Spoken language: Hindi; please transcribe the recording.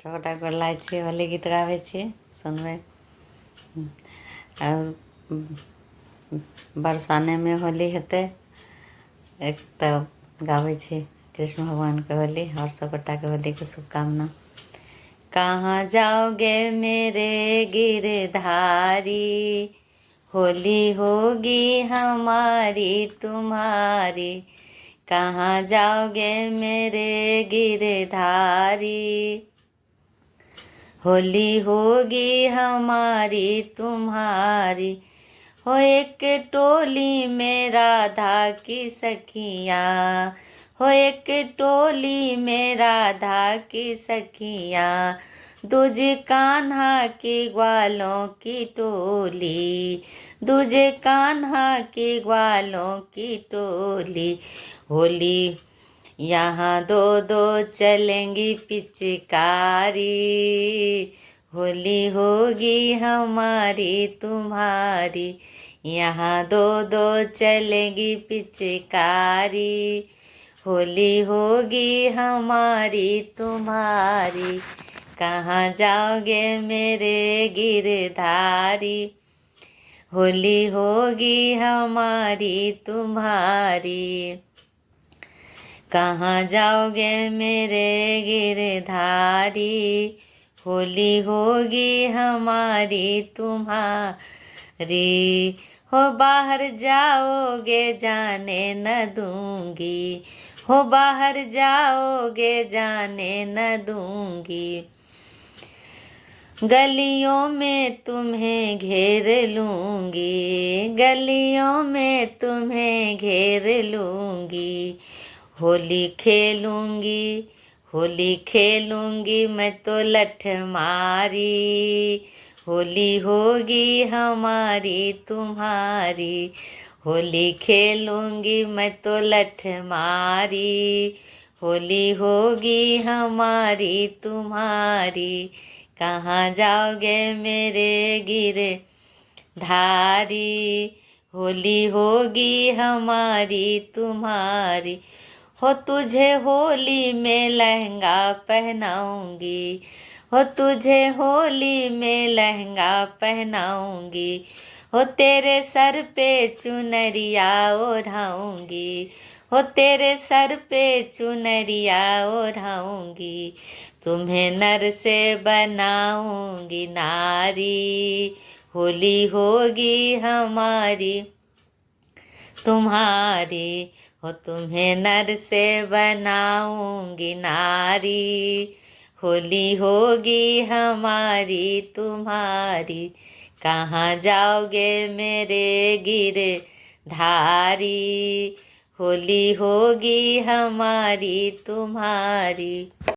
सबटा गोर छी, होली गीत गाबै छी, सुनबै। और बरसाने में होली हेतै, एक तऽ गाबै छी कृष्ण भगवान के होली और सबटा के होली के शुभकामना। कहाँ जाओगे मेरे गिरधारी, होली होगी हमारी तुम्हारी। कहाँ जाओगे मेरे गिरधारी, होली होगी हमारी तुम्हारी। हो एक टोली में राधा की सखियाँ, हो एक टोली में राधा की सखियाँ। दूजे कान्हा की ग्वालों की टोली, दूजे कान्हा की ग्वालों की टोली। होली यहाँ दो दो चलेंगी पिचकारी, होली होगी हमारी तुम्हारी। यहाँ दो दो चलेंगी पिचकारी, होली होगी हमारी तुम्हारी। कहाँ जाओगे मेरे गिरधारी, होली होगी हमारी तुम्हारी। कहाँ जाओगे मेरे गिरधारी, होली होगी हमारी तुम्हारी। हो बाहर जाओगे जाने न दूंगी, हो बाहर जाओगे जाने न दूंगी। गलियों में तुम्हें घेर लूंगी, गलियों में तुम्हें घेर लूंगी। होली खेलूंगी, होली खेलूंगी मैं तो लठ मारी। होली होगी हमारी तुम्हारी, होली खेलूंगी मैं तो लठ मारी। होली होगी हमारी तुम्हारी। कहाँ जाओगे मेरे गिरधारी, होली होगी हमारी तुम्हारी। हो तुझे होली में लहंगा पहनाऊंगी, हो तुझे होली में लहंगा पहनाऊंगी। हो तेरे सर पे चुनरिया ओढ़ाऊंगी, हो तेरे सर पे चुनरिया ओढ़ाऊंगी। तुम्हें नर से बनाऊंगी नारी, होली होगी हमारी तुम्हारी। हो तुम्हें नर से बनाऊंगी नारी, होली होगी हमारी तुम्हारी। कहाँ जाओगे मेरे गिरधारी, होली होगी हमारी तुम्हारी।